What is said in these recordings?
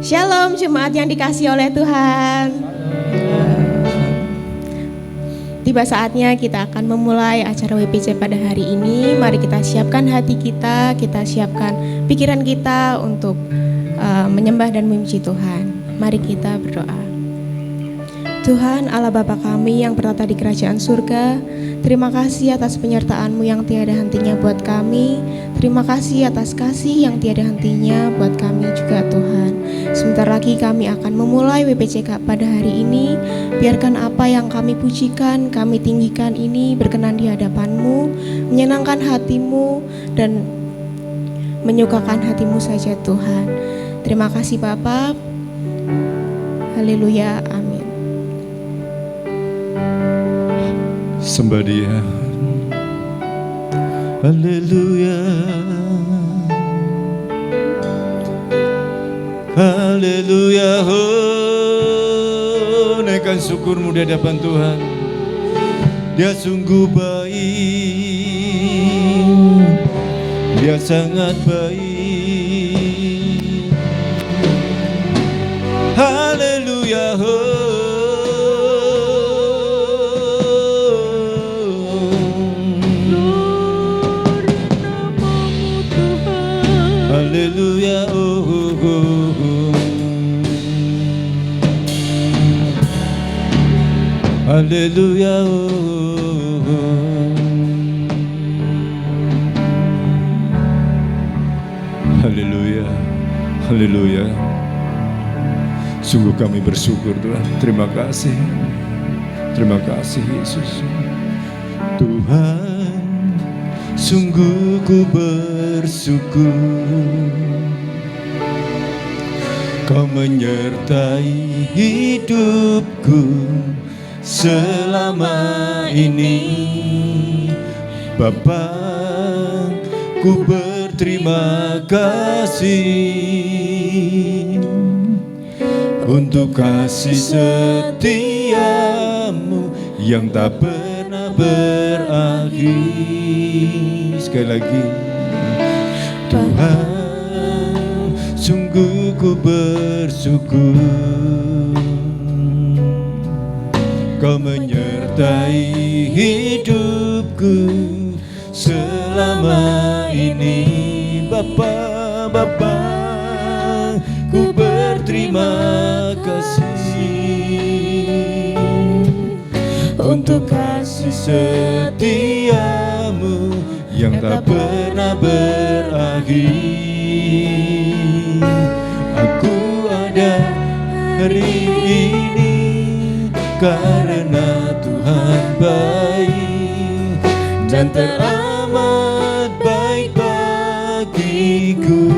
Shalom jemaat yang dikasihi oleh Tuhan. Tiba saatnya kita akan memulai acara WPC pada hari ini. Mari kita siapkan hati kita siapkan pikiran kita untuk menyembah dan memuji Tuhan. Mari kita berdoa. Tuhan Allah Bapa kami yang bertata di kerajaan surga, terima kasih atas penyertaan-Mu yang tiada hentinya buat kami. Terima kasih atas kasih yang tiada hentinya buat kami juga Tuhan. Sebentar lagi kami akan memulai WPCK pada hari ini. Biarkan apa yang kami pujikan, kami tinggikan ini berkenan di hadapan-Mu, menyenangkan hati-Mu dan menyukakan hati-Mu saja Tuhan. Terima kasih Bapa. Haleluya, amin. Sembah Dia. Haleluya. Haleluya. Oh, naikkan syukurmu di hadapan Tuhan. Dia sungguh baik. Dia sangat baik. Haleluya. Haleluya, oh, oh, oh. Haleluya, oh, oh. Haleluya, haleluya. Sungguh kami bersyukur Tuhan. Terima kasih Yesus. Tuhan, sungguh ku bersyukur Kau menyertai hidupku selama ini. Bapa, ku berterima kasih untuk kasih setiamu yang tak pernah berakhir. Sekali lagi, Tuhan, sungguh ku bersyukur Kau menyertai hidupku selama ini. Bapa, ku berterima kasih untuk kasih setiamu yang tak pernah berakhir. Aku ada hari ini karena Tuhan baik dan teramat baik bagiku.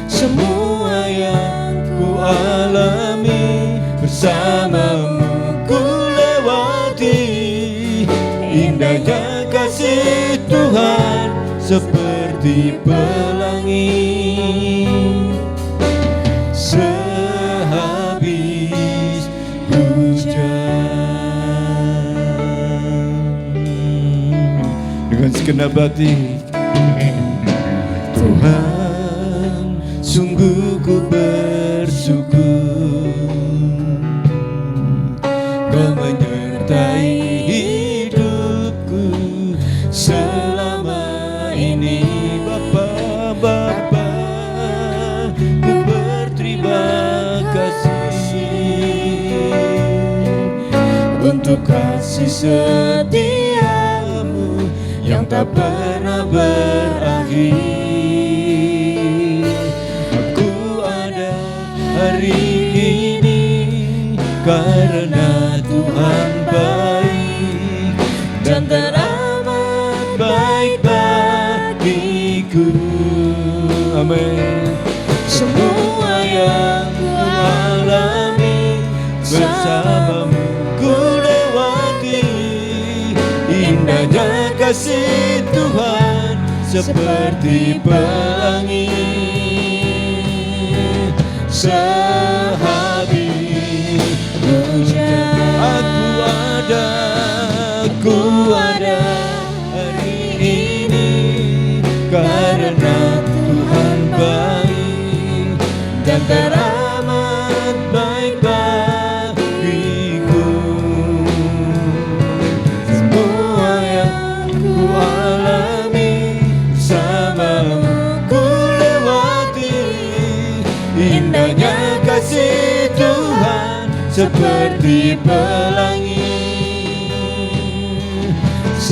Semua yang ku alami bersamamu ku lewati. Indahnya kasih Tuhan seperti pelangi sehabis hujan. Dengan segenap hati, Tuhan, sungguh ku bersyukur Kau menyertai hidupku selama ini. Bapa, ku berterima kasih untuk kasih setiamu yang tak pernah berakhir. Aku ada hari ini karena Tuhan baik dan teramat baik bagiku. Amin. Semua yang ku alami bersamamu ku lewati. Indahnya kasih Tuhan seperti pelangi sehabis hujan. Aku ada hari ini karena Tuhan baik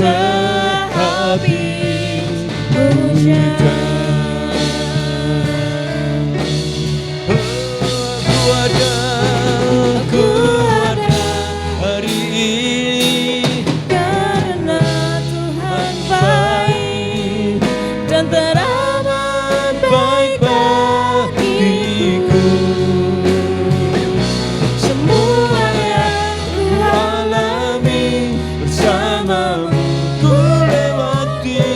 sehabis hujan. Aku ada hari ini Karena Tuhan baik dan teramat baik bagiku. Semua yang ku alami bersamamu ku lewati.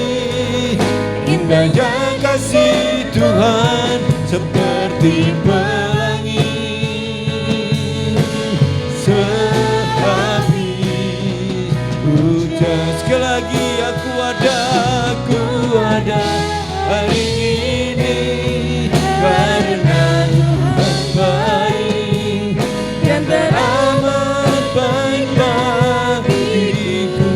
Indahnya kasih Tuhan seperti pelangi. Sehabis hujan, sekali lagi aku ada hari ini karena Tuhan baik dan teramat baik bagiku.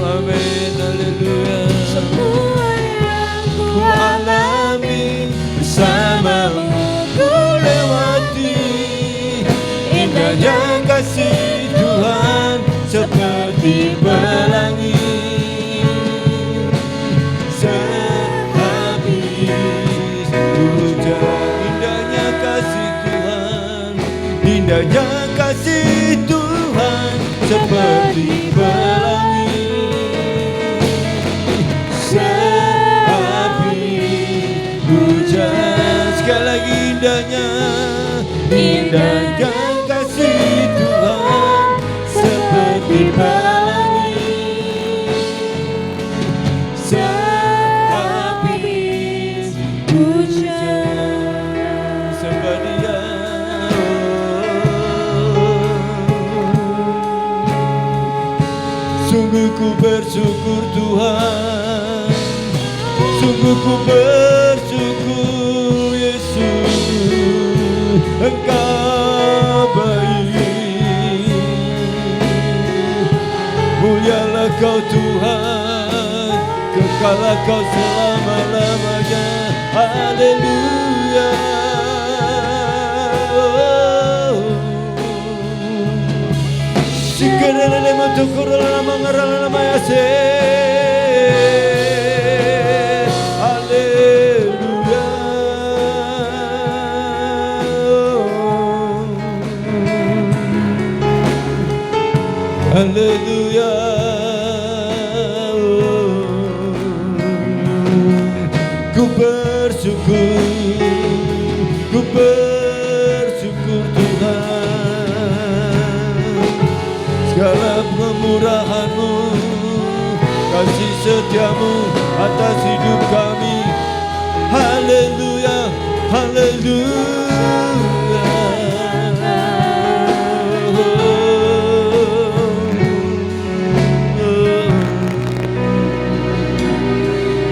Amin, haleluya. semua yang ku Ku alami bersamamu ku lewati. Indahnya kasih Tuhan seperti pelangi. Sehabis hujan, indahnya kasih Tuhan, indahnya kasih Tuhan seperti pelangi. Sehabis hujan, sekali lagi indahnya kasih Tuhan seperti pelangi. Sehabis hujan. sembah Dia. Sungguh ku bersyukur Tuhan, sungguh ku bersyukur Yesus, Engkau baik. Mulialah Kau Tuhan, kekalah Kau selama-lamanya. Haleluya. Sikerele matukurala mangarala mayase. Haleluya. Haleluya. Ku bersyukur Tuhan, segala kemurahan-Mu, kasih setia-Mu atas hidup kami. Haleluya, haleluya.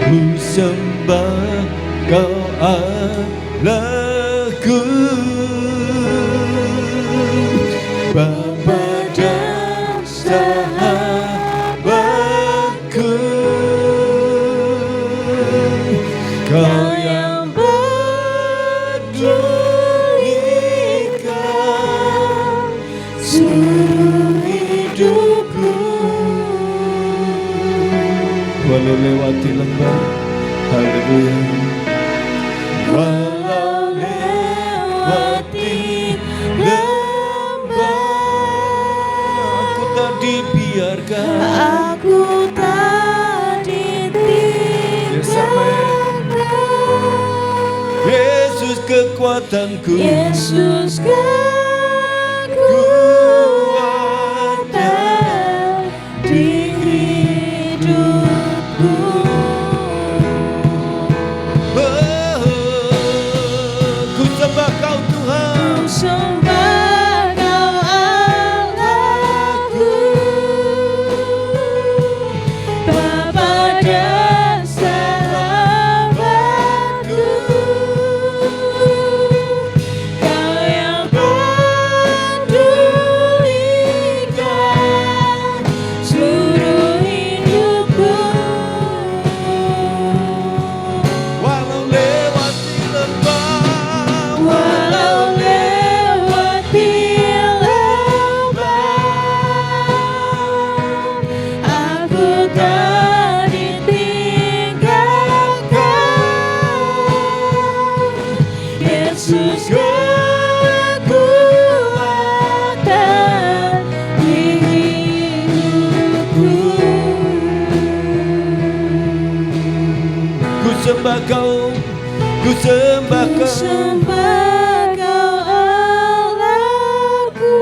Ku sembah Kau Allahku, Bapa dan sahabatku. Kau yang peduli seluruh hidupku. Walau lewati lembah, haleluya. Walau lewati lembah, aku tak dibiarkan. Aku tak ditinggalkan. Yesus kekuatanku, Yesus kekuatan di hidupku. ku sembah Kau Tuhan. Ku sembah Kau Allahku, Bapa dan sahabatku. Kau yang sembah Kau, ku sembah Kau. Sembah Kau Allahku,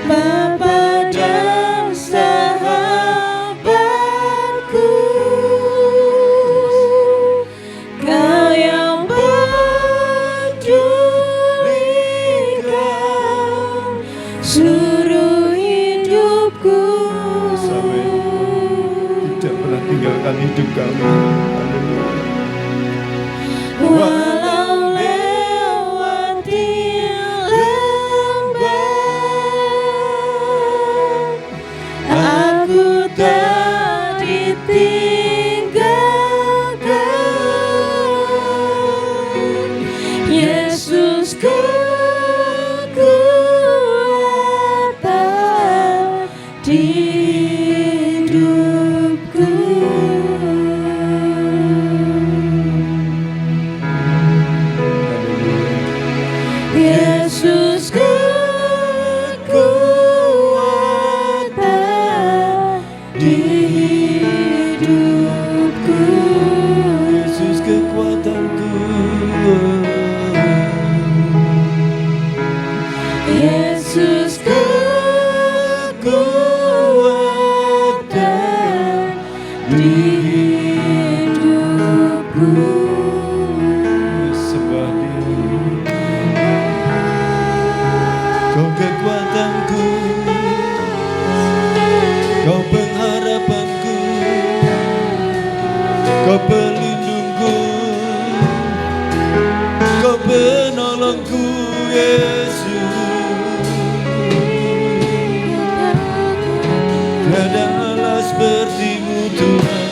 Bapa dan sahabatku, Kau yang pedulikan seluruh hidupku. Sampai tidak pernah tinggalkan hidup kami. Walau lewati lembah, aku tak ditinggalkan. Yesus kekuatan di hidupku. Yesus kekuatan di hidupku. Yesus kekuatanku. Yesus kekuatan di hidupku. Sembah Dia. Kau kekuatanku, Kau pengharapanku, Kau pelindungku, Kau penolongku, Yesus. Tiada Allah seperti-Mu Tuhan,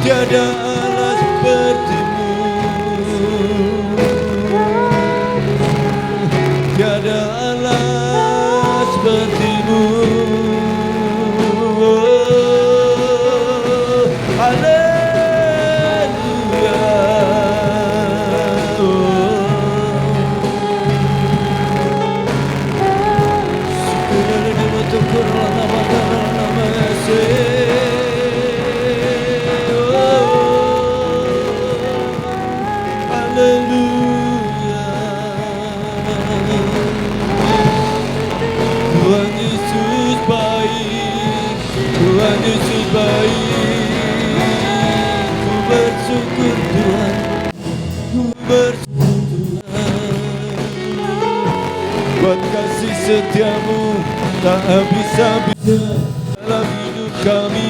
tiada Allah seperti-Mu, tiada Allah seperti-Mu. Oh, haleluya. Haleluya. Tuhan Yesus baik, Tuhan Yesus baik. Ku bersyukur Tuhan, ku bersyukur Tuhan. Buat kasih setiamu tak habis-habisnya dalam hidup kami.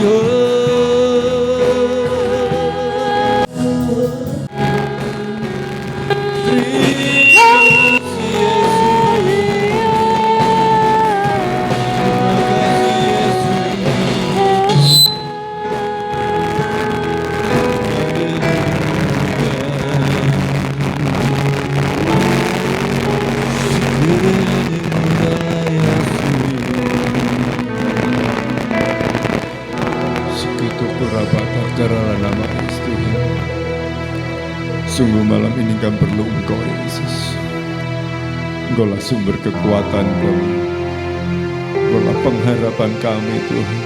Sungguh malam ini kami perlu Engkau, Yesus. Engkaulah sumber kekuatan kami, Engkaulah pengharapan kami, Tuhan.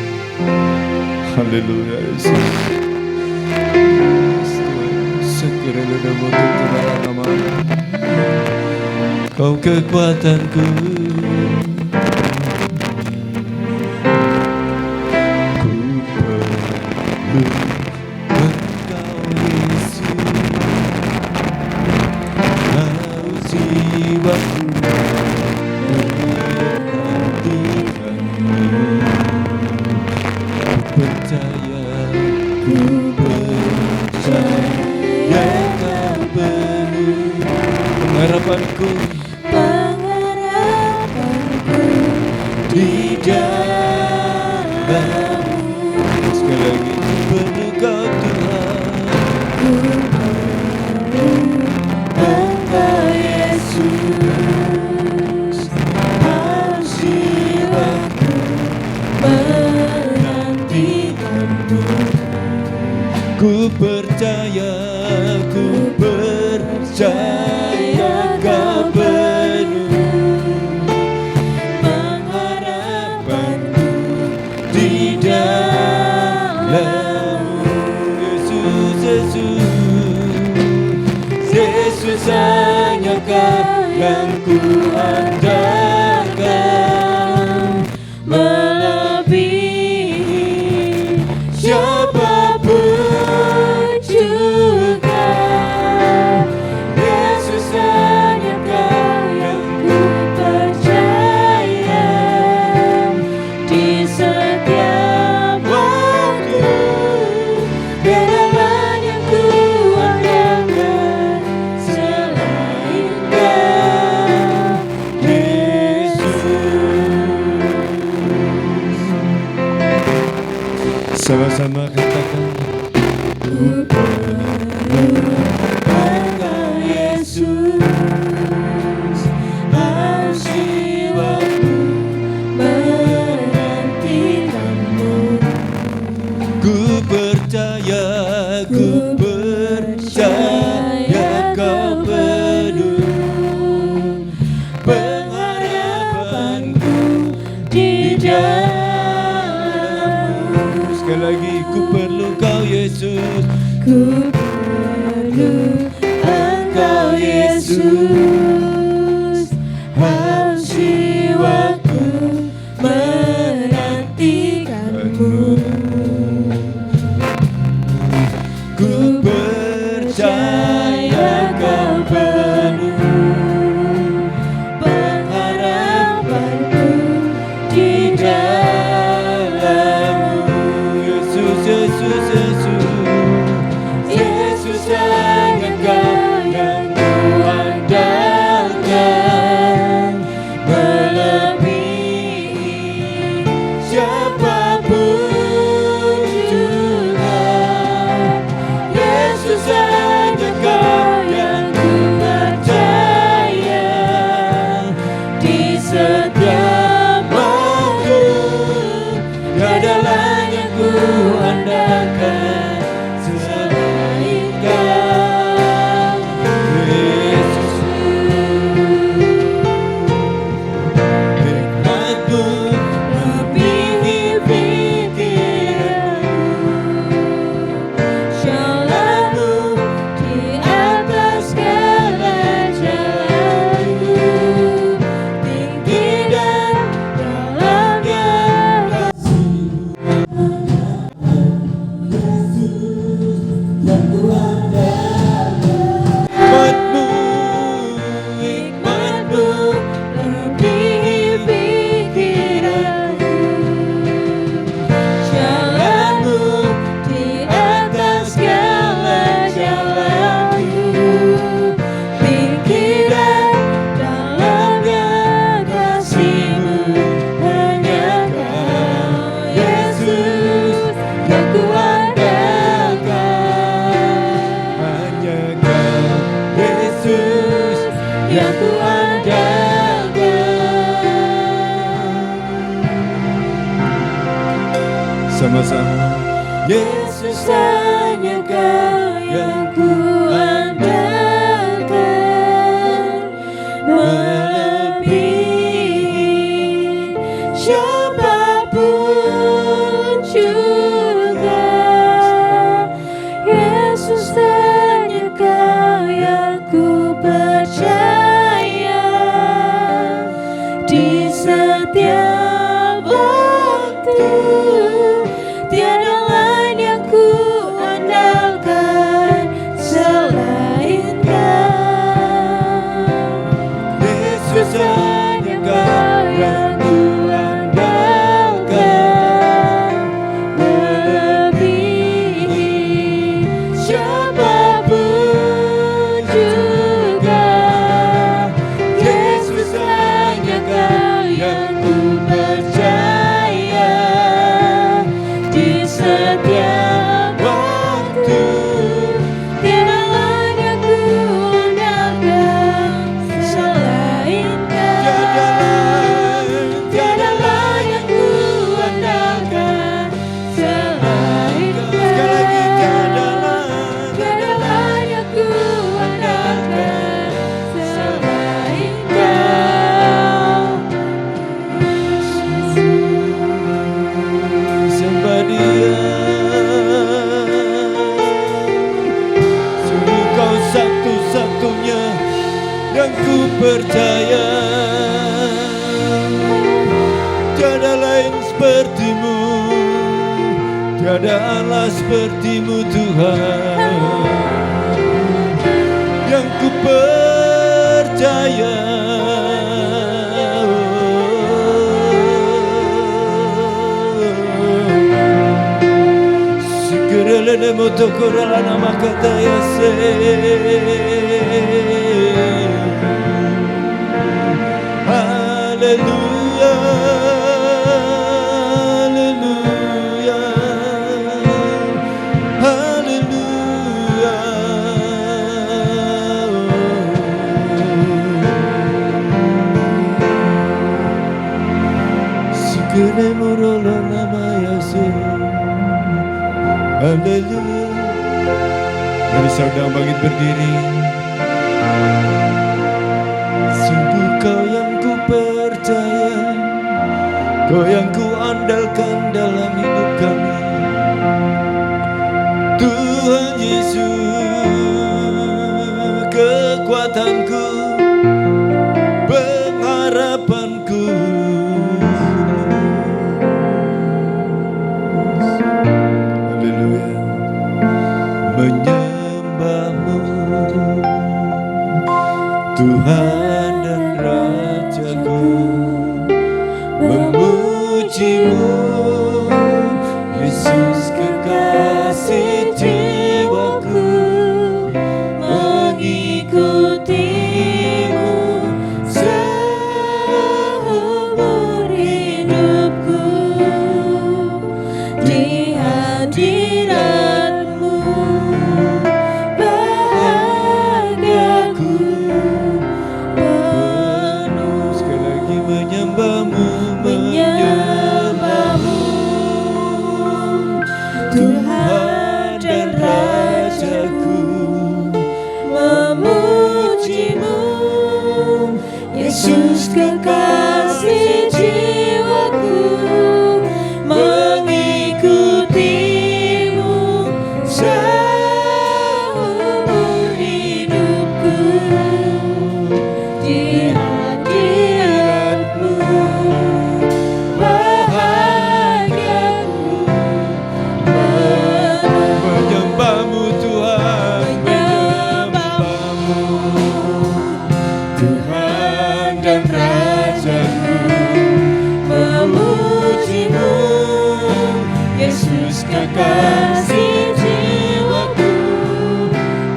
Haleluya, Yesus. Sekiranya nama terkenal nama Kau kekuatanku. Ku perlu Engkau, Yesus. Harus jiwaku menantikanmu. Ku percaya Kau penuh pengharapanku di dalam-Mu. Sekali lagi, penuh Kau Tuhan, Engkau Yesus. Harus jiwaku menantikan-Mu. Ku percaya Kau penuh pengharapanku di Sama-sama katakan, ku perlu Engkau Yesus, haus jiwaku menantikanmu. Ku percaya Kau penuh pengharapanku di dalam-Mu. Sekali lagi, ku perlu Kau Yesus, ku perlu Engkau Yesus, haus jiwaku menantikanmu. Ku percaya Kau penuh pengharapanku di dalam-Mu. Yesus, Yesus, Yesus, Yesus, hanya Kau yang kuandalkan, melebihi siapapun juga. Yesus, hanya Kau yang ku percaya di setiap waktu. Tiada lain yang ku andalkan selain Kau, Yesus. Hikmat-Mu melebihi pikiranku, jalan-Mu di atas segala jalanku, tinggi dan dalamnya kasih-Mu. Hikmat-Mu melebihi pikiranku, jalan-Mu di atas segala jalanku, tinggi dan dalamnya kasih-Mu. Hanya Kau, Yesus, yang kuandalkan. Hanya Kau, Yesus, yang kuandalkan. Sama-sama. Yesus, hanya Kau yang kuandalkan, melebihi siapapun juga. Yesus, hanya Kau yang ku percaya di setiap waktu. Tiada lain yang ku andalkan selain Kau. Yesus, hanya Kau yang ku andalkan, melebihi siapapun juga. Yesus, hanya Kau yang ku percaya di setiap waktu. Tiada lain yang ku andalkan selain Kau. Tiada lain yang ku andalkan selain Kau. Sekali lagi, tiada lain yang ku andalkan selain Kau. Sembah Dia, sungguh Kau satu-satunya yang ku percaya. Tiada lain seperti-Mu, tiada Allah seperti-Mu Tuhan, yang ku percaya. Sigerelele motokorala makata yase. Haleluya, haleluya. Kene murolo nama Yesus. Haleluya. Mari saudara bangkit berdiri. Sungguh kau yang ku percaya, kau yang ku andalkan dalam hidup kami. Tuhan Yesus, kekuatanku, pengharapanku. Haleluya. Menyembahmu Tuhan dan Rajaku, memujimu Yesus kekasih jiwaku, mengikutimu seumur hidupku. Di hadiratmu bahagiaku penuh. Sekali lagi menyembahmu, menyembahmu Tuhan dan Rajaku, memujimu Yesus kekasih jiwaku, mengikutimu seumur hidupku. Di hadiratmu bahagiaku penuh. Menyembahmu Tuhan, menyembahmu Tuhan dan Rajaku, memujimu Yesus kekasih jiwaku,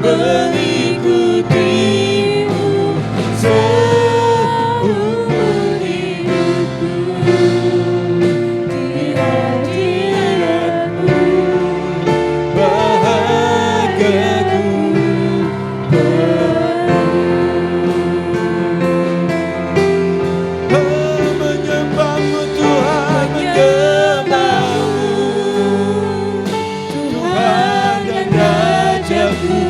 mengikutimu seumur hidupku. Di hadiratmu bahagiaku menyembahmu Tuhan, menyembahmu Tuhan dan Rajaku,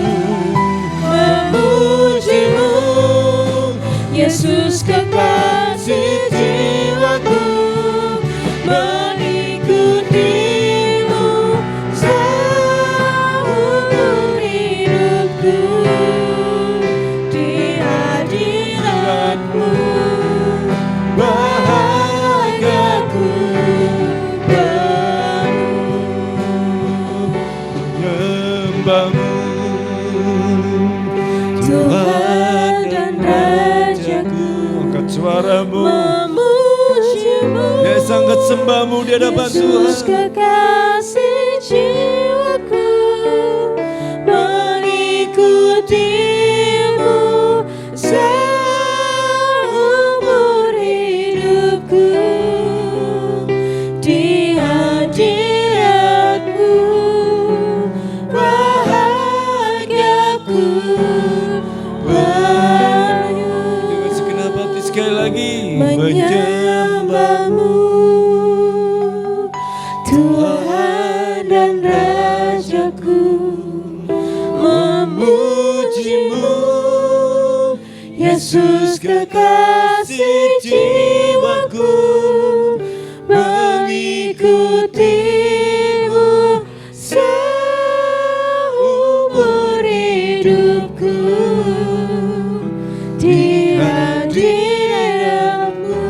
memujimu Yesus kekasih jiwaku, mengikutimu seumur hidupku. Di hadiratmu bahagiaku penuh. Menyembahmu Tuhan dan Rajaku. Angkat suaramu, memujimu yes, angkat sembahmu di hadapan Yesus Tuhan. kekasih jiwaku, mengikutimu seumur hidupku. Di hadiratmu bahagiaku penuh. Dengan segenap hati sekali lagi Menyembahmu Tuhan dan Rajaku, memujimu Yesus kekasih jiwaku, mengikutimu seumur hidupku. Di hadiratmu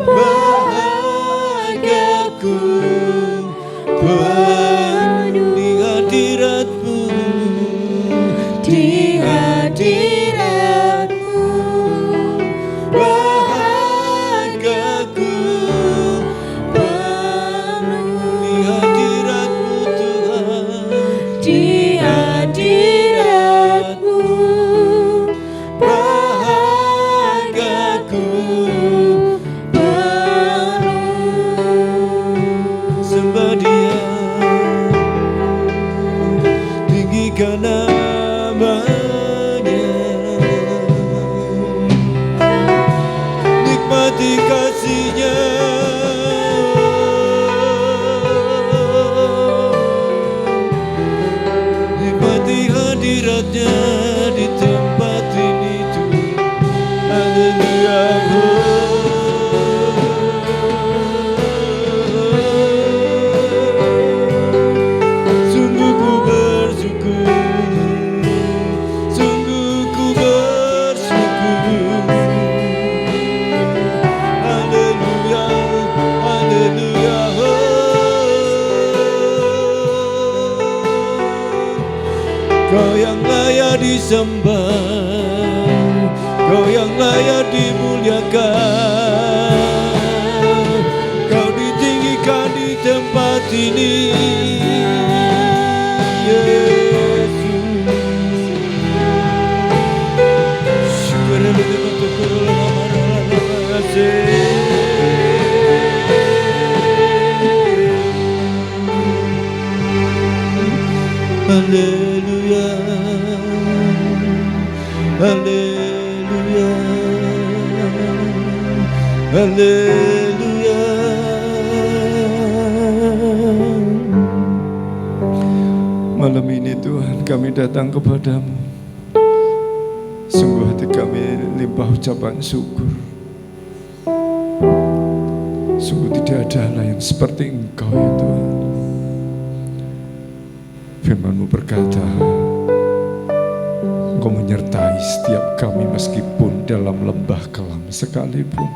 bahagiaku penuh. Di hadiratmu, di hadiratmu bahagiaku penuh. di hadiratmu Tuhan, Di hadiratmu bahagiaku penuh. sembah Dia, tinggikan namanya, nikmati kasih-Nya. Kau yang layak disembah, Kau yang layak dimuliakan, Kau ditinggikan di tempat ini, Yesus. Haleluya, haleluya, haleluya. Malam ini Tuhan kami datang kepadamu, sungguh hati kami limpah ucapan syukur. Sungguh tidak ada Allah yang seperti Engkau ya Tuhan. Firman-Mu berkata, Engkau menyertai setiap kami meskipun dalam lembah kelam sekalipun.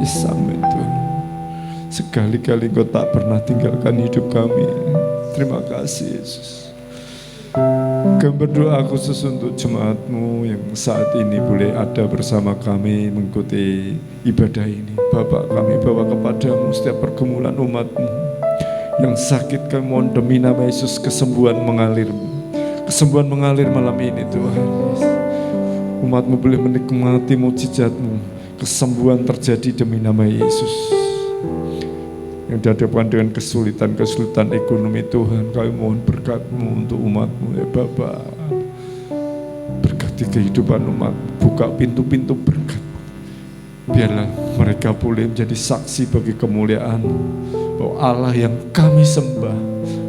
Yes, amin Tuhan. Sekali-kali Engkau tak pernah tinggalkan hidup kami. Terima kasih Yesus. Kami berdoa khusus untuk jemaat-Mu yang saat ini boleh ada bersama kami mengikuti ibadah ini. Bapak, kami bawa kepadamu setiap pergumulan umat-Mu yang sakit. Kami mohon demi nama Yesus kesembuhan mengalir. Kesembuhan mengalir malam ini Tuhan. Umat-Mu boleh menikmati mujizat-Mu. Kesembuhan terjadi demi nama Yesus. Yang dihadapkan dengan kesulitan-kesulitan ekonomi Tuhan, kami mohon berkat-Mu untuk umat-Mu ya Bapa. Berkati kehidupan umat, buka pintu-pintu berkat. Biarlah mereka boleh menjadi saksi bagi kemuliaan bahwa Allah yang kami sembah,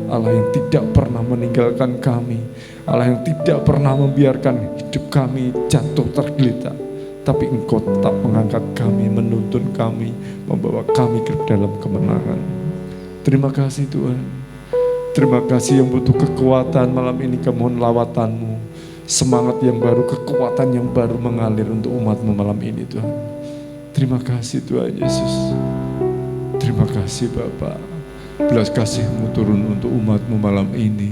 Allah yang tidak pernah meninggalkan kami, Allah yang tidak pernah membiarkan hidup kami jatuh tergeletak, tapi Engkau tetap mengangkat kami, menuntun kami, membawa kami ke dalam kemenangan. Terima kasih Tuhan. Terima kasih yang butuh kekuatan malam ini, kemohon lawatan-Mu, semangat yang baru, kekuatan yang baru mengalir untuk umat-Mu malam ini Tuhan. Terima kasih Tuhan Yesus. Terima kasih Bapa. Belas kasih-Mu turun untuk umat-Mu malam ini.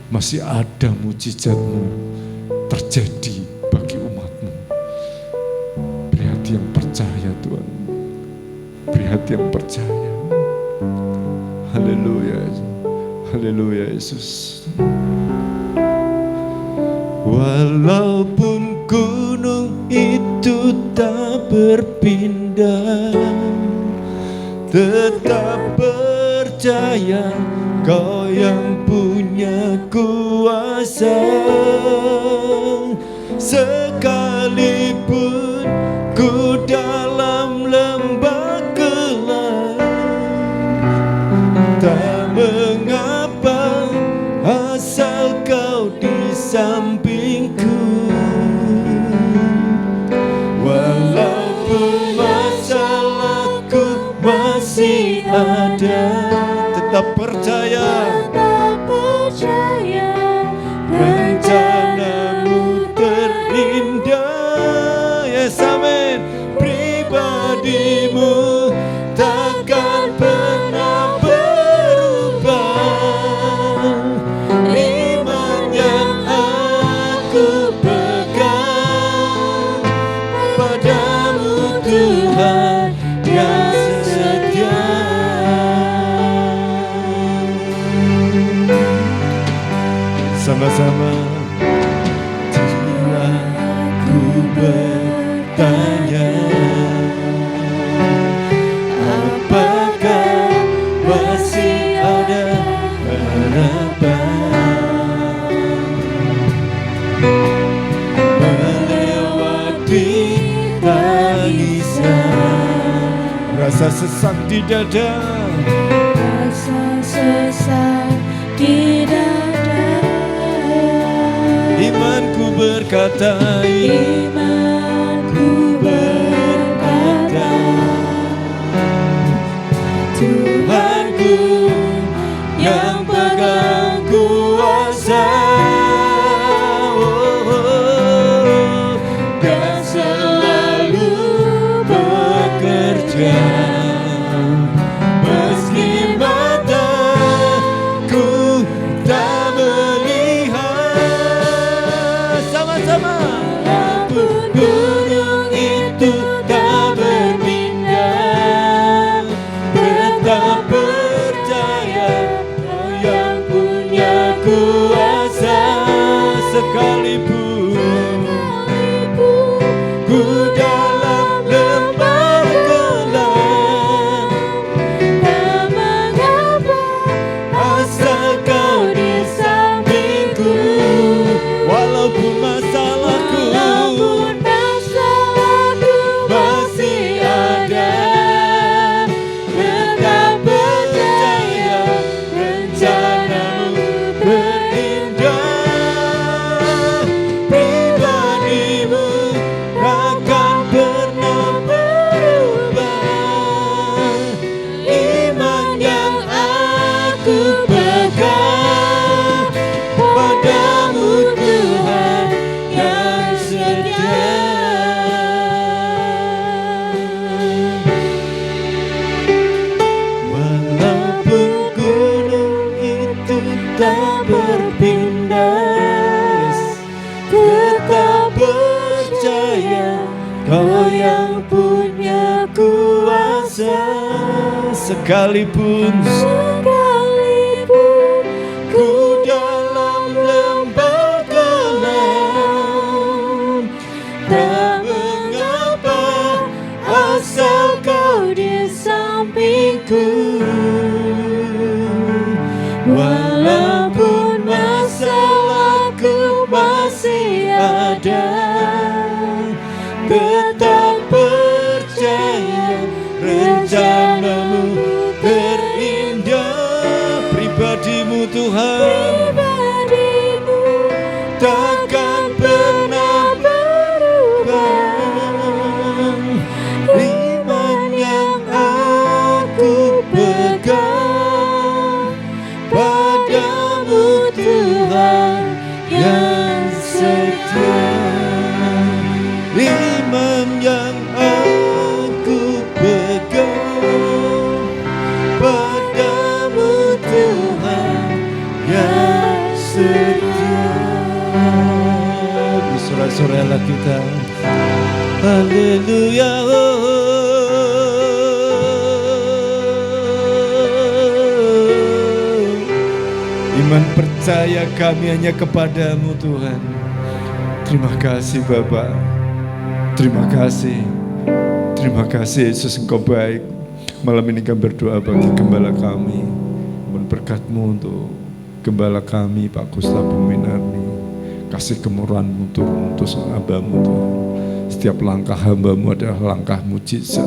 Masih ada mujizat-Mu terjadi bagi umat-Mu. Beri hati yang percaya Tuhan. Beri hati yang percaya. Haleluya. Haleluya Yesus. Walaupun gunung itu tak berpindah, tetap percaya Kau yang punya kuasa. Sekalipun ku dalam lembah gelap, tak mengapa asal Kau di sampingku. Walaupun masalahku masih ada, tetap percaya, rencana-Mu terindah. Yes, amin. Pribadi-Mu takkan pernah berubah. Iman yang aku pegang padamu Tuhan yang setia. Sama-sama. Jika ku bertanya, apakah masih ada harapan melewati tangisan, rasa sesak di dada, Rasa sesak di dada. Imanku berkata, Imanku berkata, Tuhanku yang pegang kuasa, dan selalu bekerja. Meski mataku tak melihat, kuasa, sekalipun ku dalam lembah kelam, tak mengapa asal kau di sampingku. Walaupun masalahku masih ada, tetap percaya rencanamu terindah. Pribadimu Tuhan, takkan pernah berubah. Iman yang aku pegang padamu Tuhan yang setia. Iman yang aku pegang padamu Tuhan yang setia. Bersorak-soraklah kita, haleluya. Iman percaya kami hanya kepadamu Tuhan. Terima kasih Bapa. Terima kasih. Terima kasih Yesus, Engkau baik. Malam ini kami berdoa bagi gembala kami. Mohon berkat-Mu untuk gembala kami Pak Gustav Buminarni. Kasih kemurahan-Mu turun untuk hamba-Mu Tuhan. Setiap langkah hamba-Mu adalah langkah mujizat.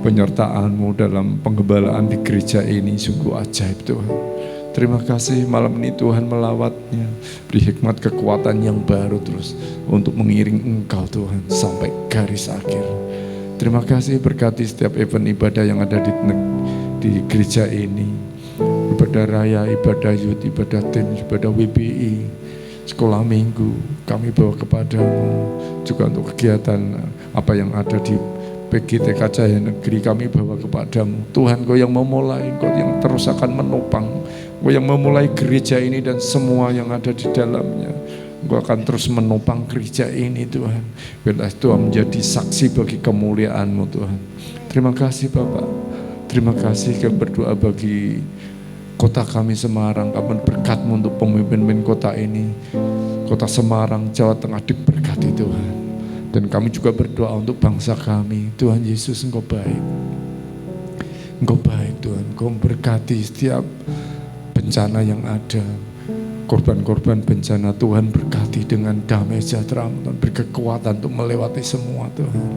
Penyertaan-Mu dalam penggembalaan di gereja ini sungguh ajaib Tuhan. Terima kasih malam ini Tuhan melawatnya. Beri hikmat kekuatan yang baru terus untuk mengiring Engkau Tuhan sampai garis akhir. Terima kasih berkati setiap event ibadah yang ada di gereja ini. Ibadah raya, ibadah youth, ibadah tim, ibadah WBI, sekolah minggu. Kami bawa kepadamu. Juga untuk kegiatan apa yang ada di PGTK Jaya Negeri kami bawa kepadamu. Tuhan, Kau yang memulai, Kau yang terus akan menopang. Kau yang memulai gereja ini dan semua yang ada di dalamnya. Kau akan terus menopang gereja ini Tuhan. Biarlah Tuhan menjadi saksi bagi kemuliaan-Mu Tuhan. Terima kasih Bapak. Terima kasih kami berdoa bagi kota kami Semarang. Kami berkat-Mu untuk pemimpin kota ini. Kota Semarang, Jawa Tengah diberkati Tuhan. Dan kami juga berdoa untuk bangsa kami. Tuhan Yesus, Engkau baik. Engkau baik Tuhan. Engkau berkati setiap bencana yang ada, korban-korban bencana Tuhan berkati dengan damai sejahtera dan beri kekuatan untuk melewati semua Tuhan.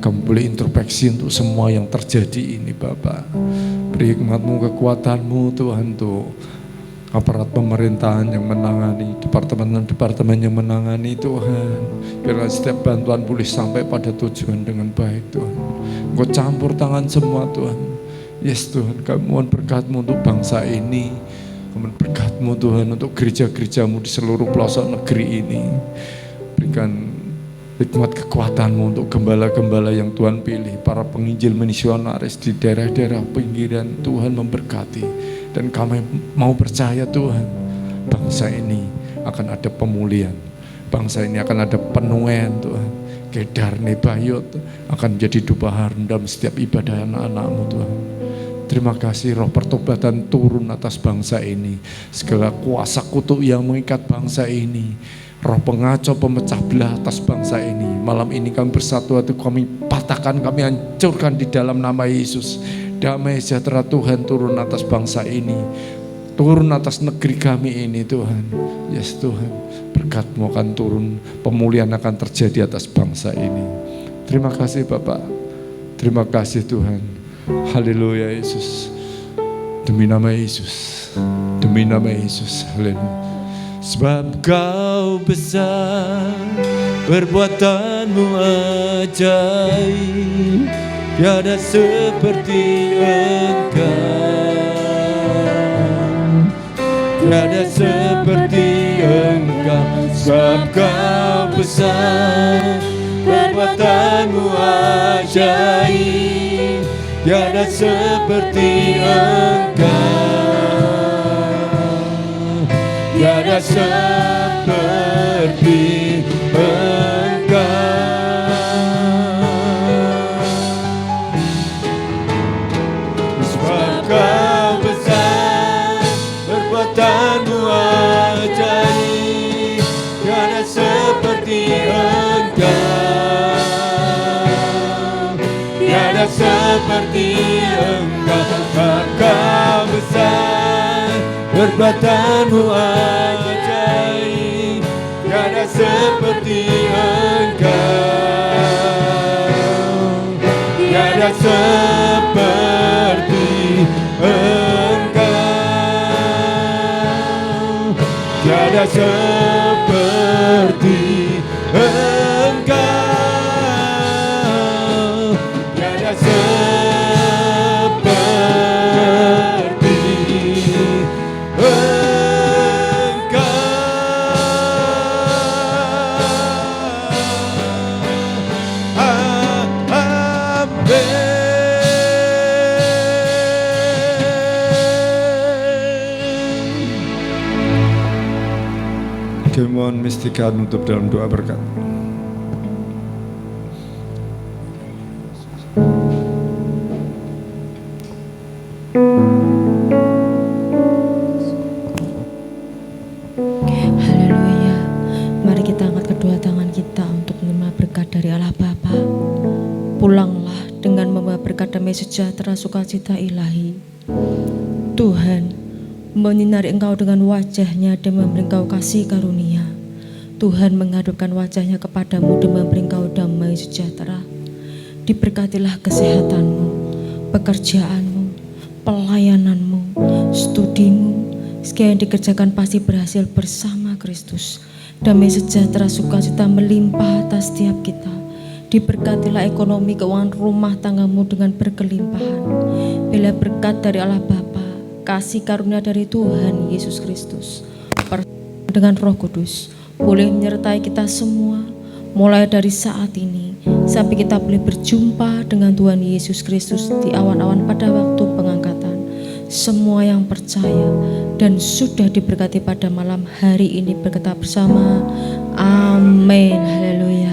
Kamu boleh introspeksi untuk semua yang terjadi ini Bapak. Beri hikmat-Mu, kekuatan-Mu Tuhan untuk aparat pemerintahan yang menangani, departemen-departemen yang menangani Tuhan. Biarlah setiap bantuan boleh sampai pada tujuan dengan baik Tuhan. Engkau campur tangan semua Tuhan. Yes Tuhan, kami mohon berkat-Mu untuk bangsa ini. Kami mohon berkat-Mu Tuhan untuk gereja-gereja-Mu di seluruh pelosok negeri ini. Berikan hikmat kekuatan-Mu untuk gembala-gembala yang Tuhan pilih, para penginjil misionaris di daerah-daerah pinggiran. Tuhan memberkati. Dan kami mau percaya Tuhan, bangsa ini akan ada pemulihan. Bangsa ini akan ada penuaian Tuhan. Kedarne Bayot akan menjadi dupa harum dalam setiap ibadah anak-anak-Mu Tuhan. Terima kasih roh pertobatan turun atas bangsa ini. Segala kuasa kutuk yang mengikat bangsa ini, roh pengacau pemecah belah atas bangsa ini. Malam ini kami bersatu hati, kami patahkan, kami hancurkan di dalam nama Yesus. Damai sejahtera Tuhan turun atas bangsa ini, turun atas negeri kami ini Tuhan. Yes Tuhan, berkat-Mu akan turun, pemulihan akan terjadi atas bangsa ini. Terima kasih Bapak, terima kasih Tuhan. Haleluya Yesus. Demi nama Yesus, demi nama Yesus. Haleluya. Sebab Kau besar, perbuatan-Mu ajaib, tiada seperti Engkau, tiada seperti Engkau. Sebab Kau besar, perbuatan-Mu ajaib, tiada seperti Engkau, tiada seperti Engkau. seperti Engkau. Engkau besar, perbuatanmu ajaib, tiada seperti Engkau, tiada seperti Engkau, tiada seperti Engkau, tiada seperti Amin. Mohon Mistika nutup dalam doa berkat. Haleluya. Mari kita angkat kedua tangan kita untuk menerima berkat dari Allah Bapa. Pulanglah dengan membawa berkat damai sejahtera sukacita ilahi. Tuhan menyinari engkau dengan wajahnya dan memberi engkau kasih karunia. Tuhan menghadapkan wajahnya kepadamu dan memberi engkau damai sejahtera. Diberkatilah kesehatanmu, pekerjaanmu, pelayananmu, studimu. Segala yang dikerjakan pasti berhasil bersama Kristus. Damai sejahtera sukacita melimpah atas setiap kita. Diberkatilah ekonomi keuangan rumah tanggamu dengan berkelimpahan. Bila berkat dari Allah Bapa, kasih karunia dari Tuhan Yesus Kristus, dengan Roh Kudus boleh menyertai kita semua mulai dari saat ini sampai kita boleh berjumpa dengan Tuhan Yesus Kristus di awan-awan pada waktu pengangkatan. Semua yang percaya dan sudah diberkati pada malam hari ini berkata bersama, amin. Haleluya.